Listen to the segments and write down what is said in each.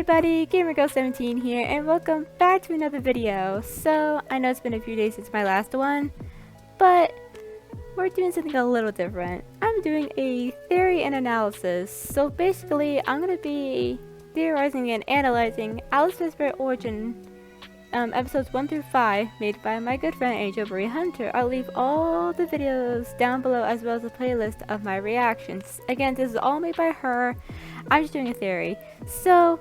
everybody, GamerGirl17 here, and welcome back to another video. So, I know it's been a few days since my last one, but we're doing something a little different. I'm doing a theory and analysis. So basically, I'm going to be theorizing and analyzing Alice Fredbear Origin episodes 1 through 5 made by my good friend Angel Marie Hunter. I'll leave all the videos down below as well as a playlist of my reactions. Again, this is all made by her. I'm just doing a theory. So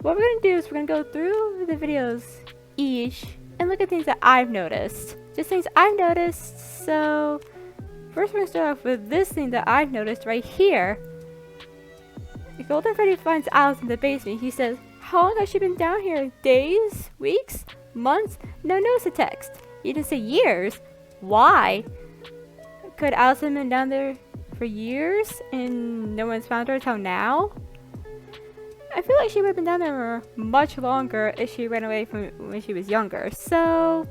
what we're going to do is we're going to go through the videos each and look at things that I've noticed. Just things I've noticed. So first we're going to start off with this thing that I've noticed right here. The Golden Freddy finds Alice in the basement. He says, "How long has she been down here? Days? Weeks? Months? No, it's a text. You didn't say years. Why? Could Alice have been down there for years and no one's found her until now? I feel like she would have been down there for much longer if she ran away from when she was younger. So,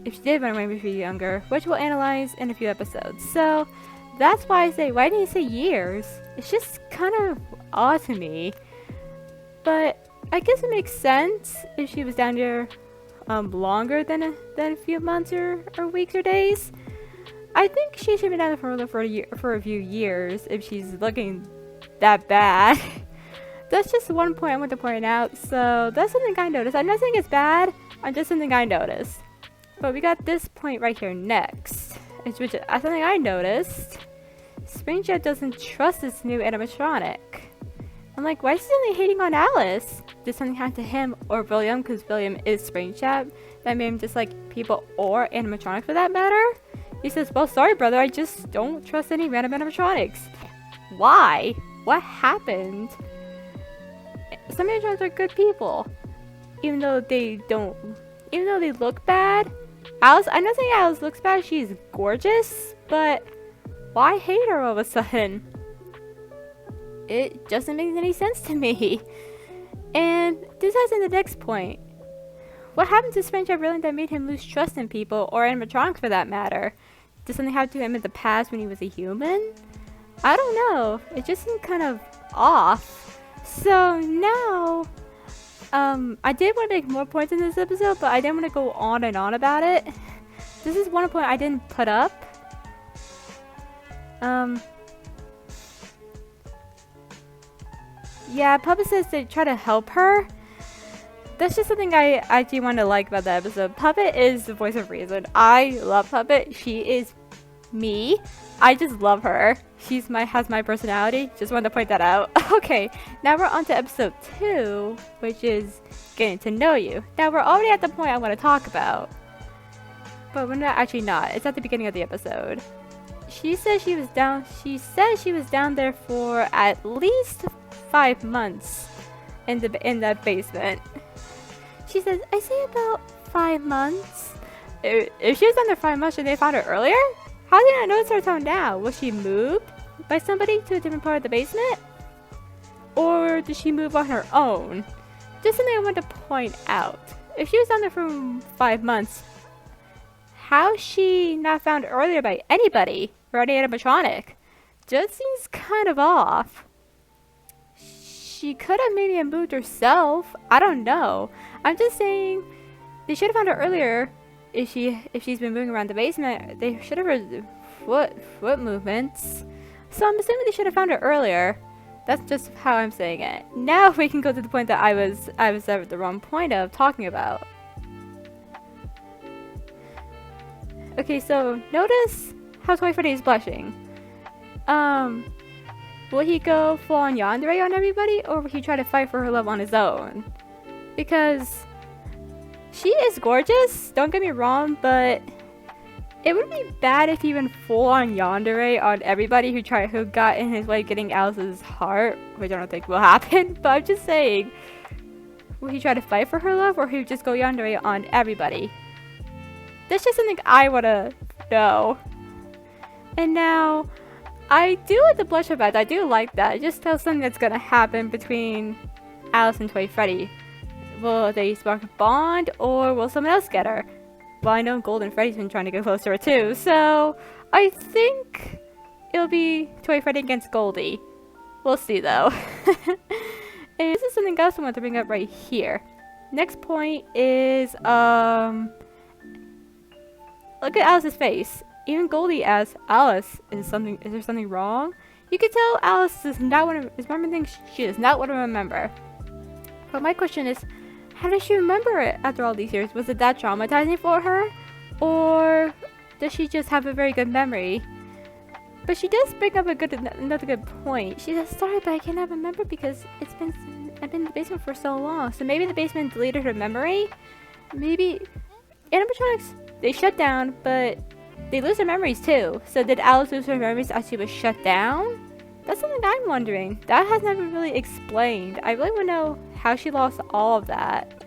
if she did run away when she was younger, which we'll analyze in a few episodes. So, that's why I say, why didn't you say years? It's just kind of odd to me. But I guess it makes sense if she was down there longer than a few months or weeks or days. I think she should be down there for a few years if she's looking that bad. That's just one point I want to point out. So that's something I noticed. I'm not saying it's bad. I'm just something I noticed. But we got this point right here next, which is something I noticed. Springtrap doesn't trust this new animatronic. I'm like, why is he only hating on Alice? Did something happen to him or William? Because William is Springtrap. That made him dislike people or animatronics for that matter. He says, well, sorry, brother. I just don't trust any random animatronics. Why? What happened? Some animatronics are good people. Even though they look bad. Alice, I'm not saying Alice looks bad. She's gorgeous. But why hate her all of a sudden? It doesn't make any sense to me. And this has in the next point. What happened to Springtrap really that made him lose trust in people or animatronics for that matter? Did something happen to him in the past when he was a human? I don't know. It just seemed kind of off. So now, I did want to make more points in this episode, but I didn't want to go on and on about it. This is one point I didn't put up. Yeah, Puppet says to try to help her. That's just something I actually want to like about the episode. Puppet is the voice of reason. I love Puppet. She is me. I just love her. Has my personality. Just wanted to point that out. Okay, now we're on to episode 2, which is getting to know you. Now we're already at the point I want to talk about. But we're not actually not. It's at the beginning of the episode. She said she was down there for at least 5 months in that basement. She says, I say about 5 months. If she was down there 5 months, should they found her earlier? How did I notice her until now? Was she moved by somebody to a different part of the basement? Or did she move on her own? Just something I want to point out. If she was down there for 5 months, how is she not found earlier by anybody or any animatronic? Just seems kind of off. She could have maybe moved herself. I don't know. I'm just saying they should have found her earlier. If she's been moving around the basement, they should have heard foot movements. So I'm assuming they should have found her earlier. That's just how I'm saying it. Now we can go to the point that I was at the wrong point of talking about. Okay, so notice how Toy Freddy is blushing. Will he go full on yandere on everybody, or will he try to fight for her love on his own? Because she is gorgeous, don't get me wrong, but it would be bad if he went full on yandere on everybody who got in his way getting Alice's heart, which I don't think will happen, but I'm just saying, will he try to fight for her love, or will he just go yandere on everybody? That's just something I want to know. And now, I do like the blush effect. I do like that. It just tells something that's gonna happen between Alice and Toy Freddy. Will they spark a bond, or will someone else get her? Well, I know Golden Freddy's been trying to get close to her too, so I think it'll be Toy Freddy against Goldie. We'll see though. And this is something else I want to bring up right here. Next point is, look at Alice's face. Even Goldie asks Alice, is there something wrong? You can tell Alice does not want to remember things she does not want to remember. But my question is, how does she remember it after all these years? Was it that traumatizing for her? Or does she just have a very good memory? But she does bring up another good point. She says, sorry, but I cannot remember because I've been in the basement for so long. So maybe the basement deleted her memory? Maybe animatronics, they shut down, but they lose their memories too. So did Alice lose her memories as she was shut down? That's something I'm wondering. That has never really explained. I really want to know how she lost all of that.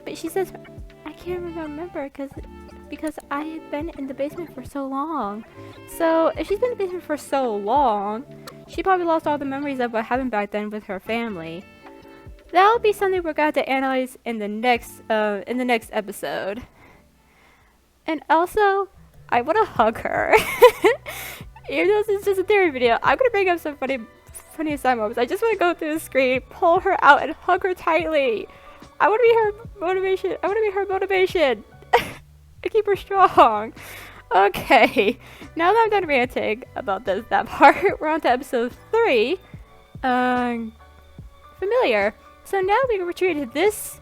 But she says, I can't remember because I had been in the basement for so long. So if she's been in the basement for so long, she probably lost all the memories of what happened back then with her family. That'll be something we're going to analyze in the next episode. And also, I want to hug her. Even though this is just a theory video, I'm gonna bring up some funny aside moments. I just want to go through the screen, pull her out, and hug her tightly. I want to be her motivation. I want to be her motivation. I keep her strong. Okay, now that I'm done ranting about that part, we're on to episode 3. Familiar. So now we retreated this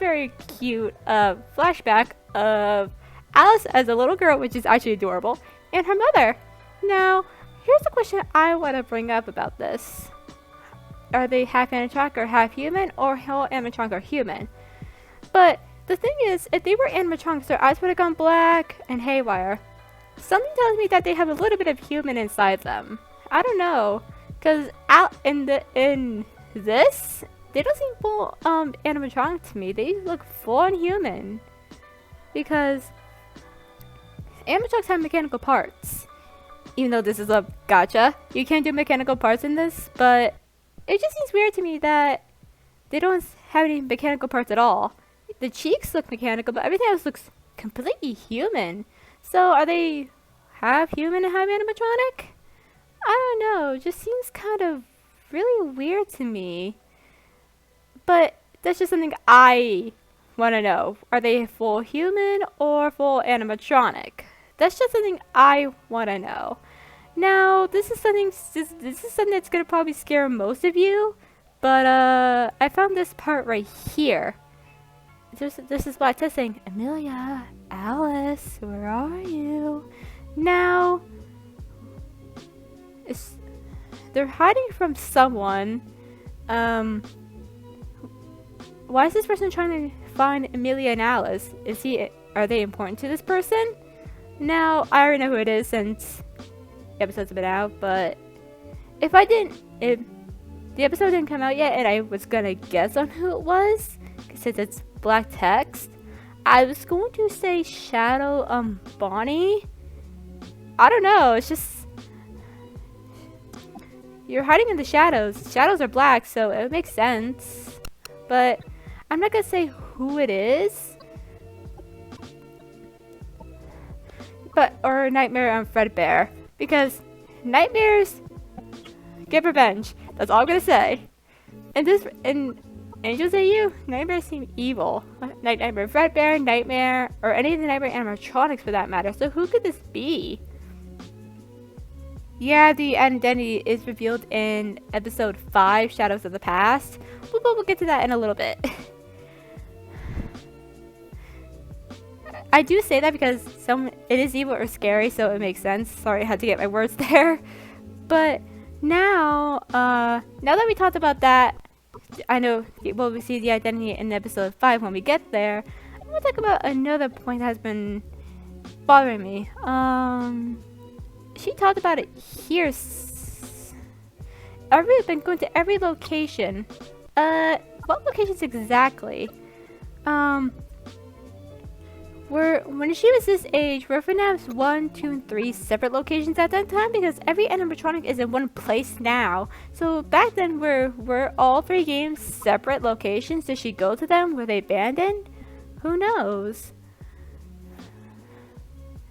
very cute flashback of Alice as a little girl, which is actually adorable, and her mother. Now, here's the question I want to bring up about this. Are they half animatronic or half human, or whole animatronic or human? But the thing is, if they were animatronics, their eyes would have gone black and haywire. Something tells me that they have a little bit of human inside them. I don't know, because out in this, they don't seem full animatronic to me. They look full on human, because animatronics have mechanical parts. Even though this is a gotcha, you can't do mechanical parts in this, but it just seems weird to me that they don't have any mechanical parts at all. The cheeks look mechanical, but everything else looks completely human. So are they half human and half animatronic? I don't know, it just seems kind of really weird to me. But that's just something I want to know. Are they full human or full animatronic? That's just something I want to know. Now, this is something that's gonna probably scare most of you, but I found this part right here. This is Black Test saying, Amelia, Alice, where are you? Now, they're hiding from someone. Why is this person trying to find Amelia and Alice? Are they important to this person? Now, I already know who it is since the episodes have been out, but if the episode didn't come out yet and I was gonna guess on who it was, since it's black text, I was going to say Shadow Bonnie. I don't know, it's just you're hiding in the shadows. Shadows are black, so it makes sense. But I'm not gonna say who it is. Or Nightmare on Fredbear, because nightmares get revenge. That's all I'm gonna say. And Angels AU, nightmares seem evil. Nightmare Fredbear, Nightmare, or any of the Nightmare animatronics for that matter. So who could this be? Yeah, the identity is revealed in episode 5, Shadows of the Past. We'll get to that in a little bit. I do say that because it is evil or scary, so it makes sense. Sorry, I had to get my words there. But now that we talked about that, I know we'll see the identity in episode 5 when we get there. I'm gonna talk about another point that has been bothering me. She talked about it here. I've really been going to every location. What locations exactly? When she was this age, we're gonna have 1, 2, and 3 separate locations at that time because every animatronic is in one place now. So back then, were all 3 games separate locations? Did she go to them? Were they abandoned? Who knows?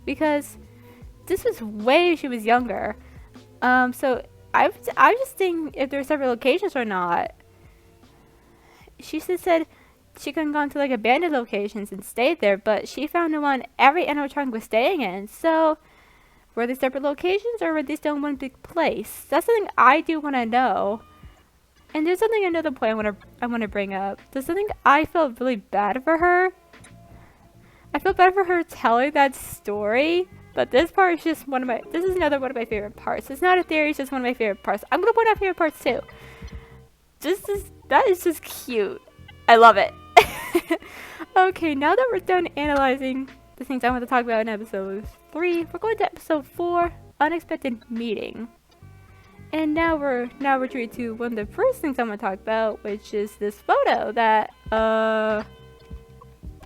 Because this was way she was younger. So I was just thinking if there were separate locations or not. she just said she couldn't go into like abandoned locations and stay there, but she found the one every animatronic was staying in. So were they separate locations or were they still in one big place? That's something I do want to know. And there's something, another point I want to bring up. There's something I felt really bad for her. I feel bad for her telling that story, but this part is just this is another one of my favorite parts. It's not a theory, it's just one of my favorite parts. I'm gonna point out favorite parts too. That is just cute. I love it. Okay, now that we're done analyzing the things I want to talk about in episode 3, we're going to episode 4, Unexpected Meeting. And now we're treated to one of the first things I'm going to talk about, which is this photo that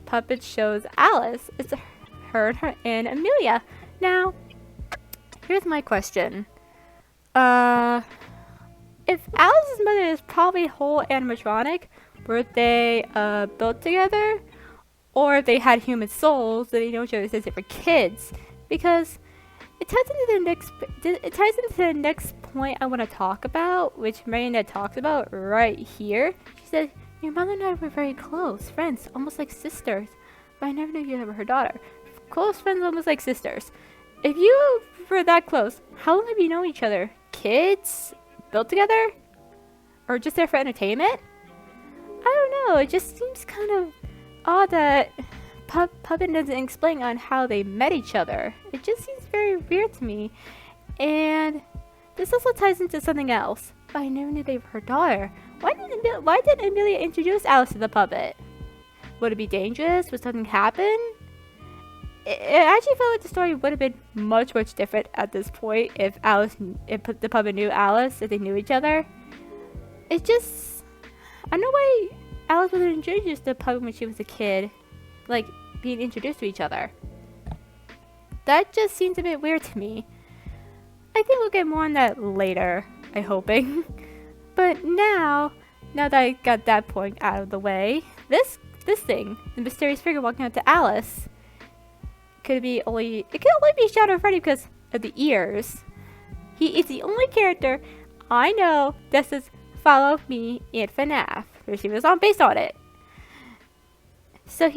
puppet shows Alice. It's her and Amelia. Now, here's my question. If Alice's mother is probably whole animatronic, were they built together? Or if they had human souls, that they know each other since they were kids? Because it ties into the next point I want to talk about, which Marionette talks about right here. She said, "Your mother and I were very close friends, almost like sisters, but I never knew you were her daughter. Close friends, almost like sisters. If you were that close, how long have you known each other? Kids? Built together? Or just there for entertainment?" I don't know, it just seems kind of odd that Puppet doesn't explain on how they met each other. It just seems very weird to me. And this also ties into something else. I never knew they were her daughter. Why didn't Amelia introduce Alice to the puppet? Would it be dangerous? Would something happen? It actually felt like the story would have been much different at this point if the puppet knew Alice, if they knew each other. It just, I don't know why Alice wasn't introduced to the puppet when she was a kid, like being introduced to each other. That just seems a bit weird to me. I think we'll get more on that later, I'm hoping. But now that I got that point out of the way, this thing, the mysterious figure walking up to Alice, it could only be Shadow Freddy because of the ears. He is the only character I know that says "Follow me" in FNAF. She was based on it. So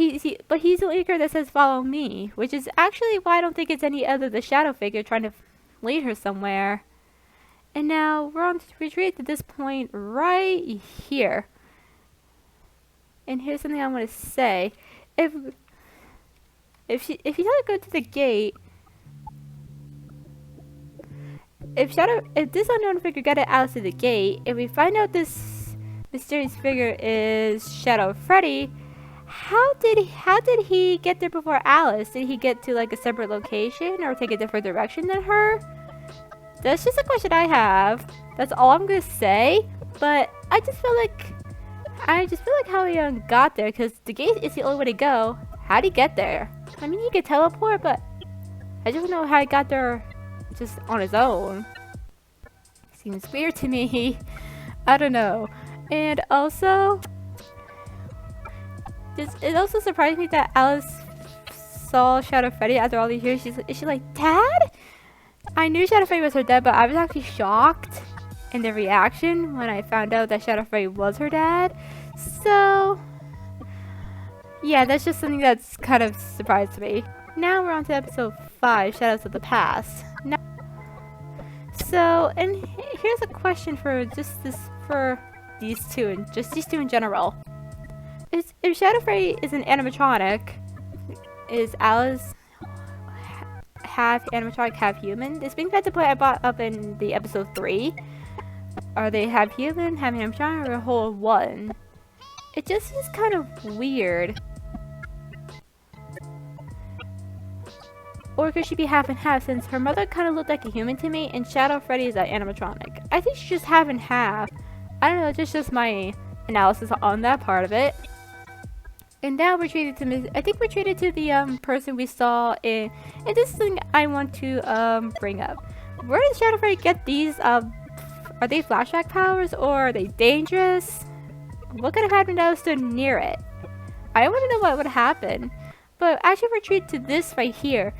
but he's the only character that says "Follow me," which is actually why I don't think it's any other the shadow figure trying to lead her somewhere. And now we're on to retreat to this point right here. And here's something I want to say. If you tell her to go to the gate, if this unknown figure got Alice to the gate, if we find out this mysterious figure is Shadow Freddy, how did he get there before Alice? Did he get to like a separate location or take a different direction than her? That's just a question I have. That's all I'm gonna say. But I just feel like how he got there, because the gate is the only way to go. How'd he get there? I mean, he could teleport, but I just don't know how he got there just on his own. Seems weird to me. I don't know. And also, it also surprised me that Alice saw Shadow Freddy after all these years. Is she like, "Dad?" I knew Shadow Freddy was her dad, but I was actually shocked in the reaction when I found out that Shadow Freddy was her dad. So, yeah, that's just something that's kind of surprised me. Now we're on to episode 5, Shadows of the Past. And here's a question for these two in general. If Shadow Freddy is an animatronic, is Alice half animatronic, half human? This brings back to the point I brought up in the episode 3. Are they half human, half animatronic, or a whole one? It just seems kind of weird. Or could she be half and half, since her mother kind of looked like a human to me and Shadow Freddy is an animatronic? I think she's just half and half. I don't know, it's just my analysis on that part of it. And now we're treated to the person we saw in, and this is something I want to bring up. Where did Shadow Freddy get these? Are they flashback powers, or are they dangerous? What could have happened if I stood near it? I want to know what would happen. But actually we're treated to this right here.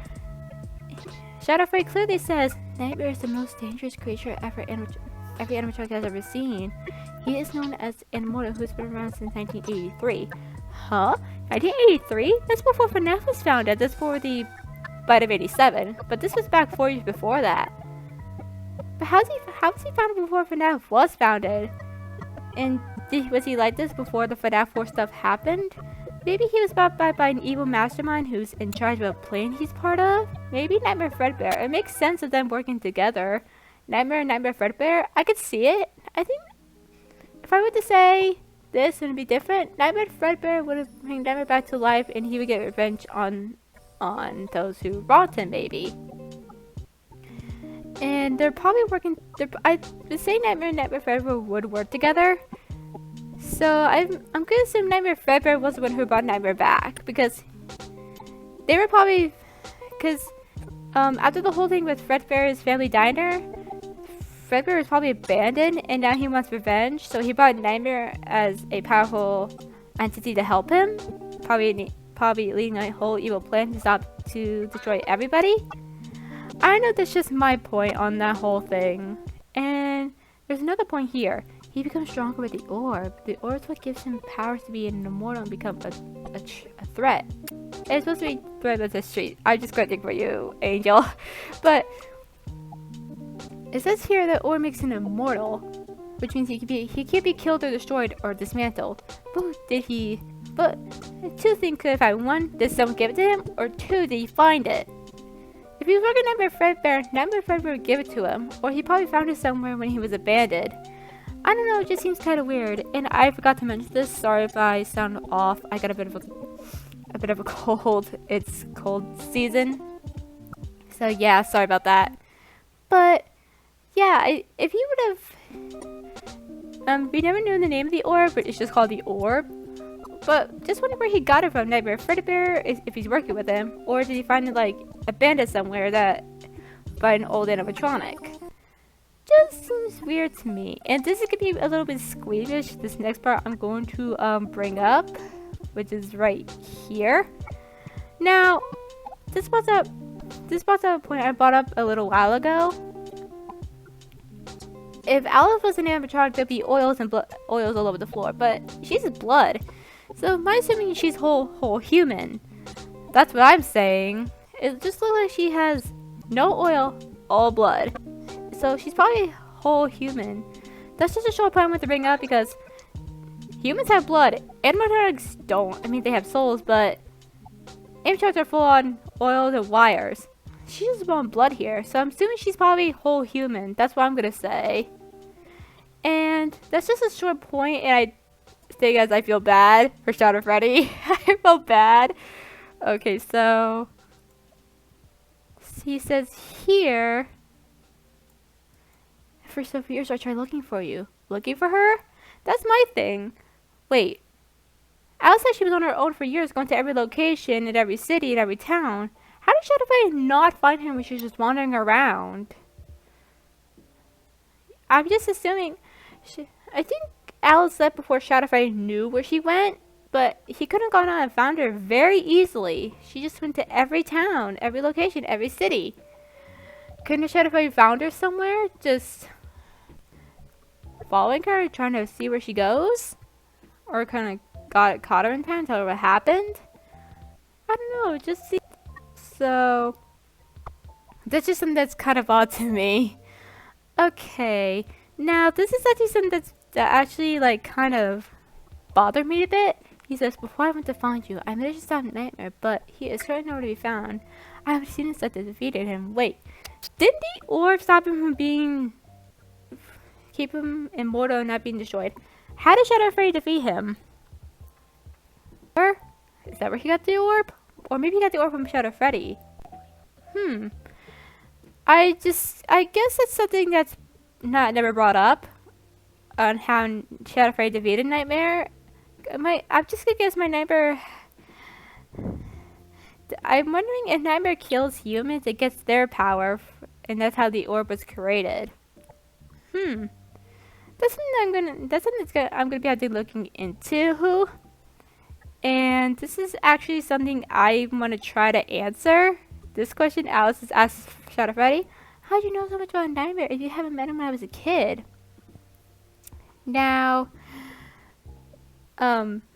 Shadow Freddy clearly says, "Nightmare is the most dangerous creature every animatronic has ever seen. He is known as an immortal who's been around since 1983. Huh? 1983? That's before FNAF was founded. That's for the bite of 87. But this was back 4 years before that. But how was he founded before FNAF was founded? And was he like this before the FNAF 4 stuff happened? Maybe he was bought by an evil mastermind who's in charge of a plane he's part of? Maybe Nightmare Fredbear. It makes sense of them working together. Nightmare and Nightmare Fredbear? I could see it. I think if I were to say this would be different, Nightmare Fredbear would have bring Nightmare back to life and he would get revenge on those who wronged him, maybe. And they're probably working. I would say Nightmare and Nightmare Fredbear would work together. So I'm gonna assume Nightmare Fredbear was the one who brought Nightmare back because they were probably after the whole thing with Fredbear's family diner, Fredbear was probably abandoned and now he wants revenge. So he brought Nightmare as a powerful entity to help him, probably leading a whole evil plan to destroy everybody. I know that's just my point on that whole thing. And there's another point here. He becomes stronger with the orb. The orb is what gives him powers to be an immortal and become a threat. It's supposed to be threat of the street. I'm just gonna for you, Angel. But it says here that orb makes him immortal, which means he can't be killed or destroyed or dismantled. But two things could have happened. One, did someone give it to him? Or two, did he find it? If he was working Nightmare Fredbear, Nightmare Fredbear would give it to him. Or he probably found it somewhere when he was abandoned. I don't know, it just seems kind of weird. And I forgot to mention this. Sorry if I sound off. I got a bit of a cold. It's cold season. So yeah, sorry about that. But yeah, if you would have we never knew the name of the orb, but it's just called the orb. But just wondering where he got it from. Nightmare Fredbear, if he's working with him, or did he find it like abandoned somewhere by an old animatronic? Just seems weird to me. And this is gonna be a little bit squeamish. This next part I'm going to bring up, which is right here. Now, this brought up a point I brought up a little while ago. If Alice was an animatronic, there'd be oils and oils all over the floor, but she's blood. So my assuming she's whole human. That's what I'm saying. It just looks like she has no oil, all blood. So she's probably whole human. That's just a short point with the bring up because humans have blood. Animatronics don't. I mean, they have souls, but animatronics are full on oils and wires. She's just on blood here, so I'm assuming she's probably whole human. That's what I'm gonna say. And that's just a short point, and I think as I feel bad for Shadow Freddy. I feel bad. Okay, so he says here, for several years I tried looking for you. Looking for her? That's my thing. Wait. Alice said she was on her own for years, going to every location in every city and every town. How did Shadow Freddy not find him when she was just wandering around? I'm just assuming. I think Alice left before Shadow Freddy knew where she went, but he could have gone on and found her very easily. She just went to every town, every location, every city. Couldn't Shadow Freddy found her somewhere, just following her, trying to see where she goes? Or kind of caught her in time, tell her what happened? I don't know, just see. So that's just something that's kind of odd to me. Okay, now this is actually something that actually like kind of bothered me a bit. He says, before I went to find you, I managed to stop Nightmare, but he is certainly nowhere to be found. I have seen that defeated him. Wait, didn't the orb stop him from keep him immortal and not being destroyed? How did Shadow Freddy defeat him? Or is that where he got the orb? Or maybe he got the orb from Shadow Freddy. I guess it's something that's never brought up on how Shadow Freddy defeated Nightmare. I'm just gonna guess my Nightmare. I'm wondering if Nightmare kills humans, it gets their power, and that's how the orb was created. That's something I'm gonna be able to be looking into. And this is actually something I want to try to answer. This question Alice has asked Shadow Freddy. How do you know so much about Nightmare if you haven't met him when I was a kid? Now,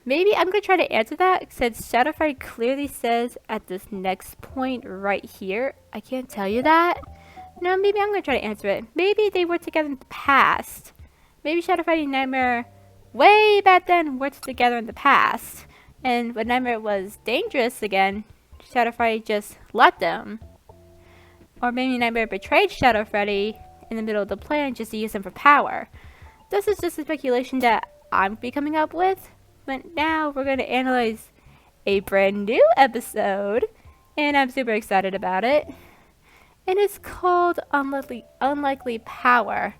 maybe I'm gonna try to answer that since Shadow Freddy clearly says at this next point right here. I can't tell you that. No, maybe I'm gonna try to answer it. Maybe they were together in the past. Maybe Shadow Freddy and Nightmare way back then were together in the past. And when Nightmare was dangerous again, Shadow Freddy just left them. Or maybe Nightmare betrayed Shadow Freddy in the middle of the plan just to use him for power. This is just a speculation that I'm be coming up with. But now we're going to analyze a brand new episode. And I'm super excited about it. And it's called Unlikely Power.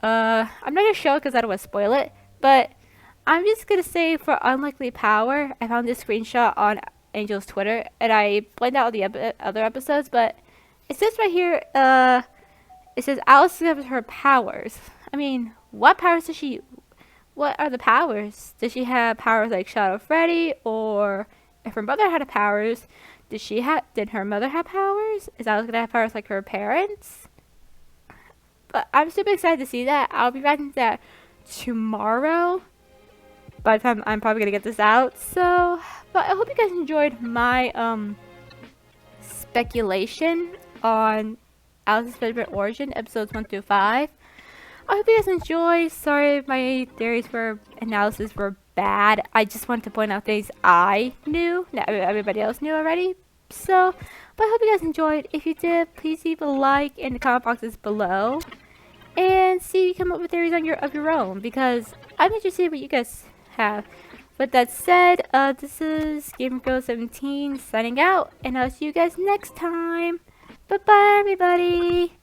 I'm not going to show it because I don't want to spoil it. But I'm just going to say for Unlikely Power, I found this screenshot on Angel's Twitter. And I blanked out all the other episodes. But it says right here, it says Alice discovers her powers. I mean, what powers does she... What are the powers? Does she have powers like Shadow Freddy? Or if her mother had powers, did her mother have powers? Is Alice gonna have powers like her parents? But I'm super excited to see that. I'll be writing that tomorrow. By the time I'm probably gonna get this out. So, but I hope you guys enjoyed my speculation on Alice's Fredbear Origin, episodes 1 through 5. I hope you guys enjoy. Sorry my theories for analysis were bad. I just wanted to point out things I knew, not everybody else knew already. So, but I hope you guys enjoyed. If you did, please leave a like in the comment boxes below. And see if you come up with theories on of your own, because I'm interested to see what you guys have. With that said, this is GamerGirl17 signing out, and I'll see you guys next time. Bye bye, everybody.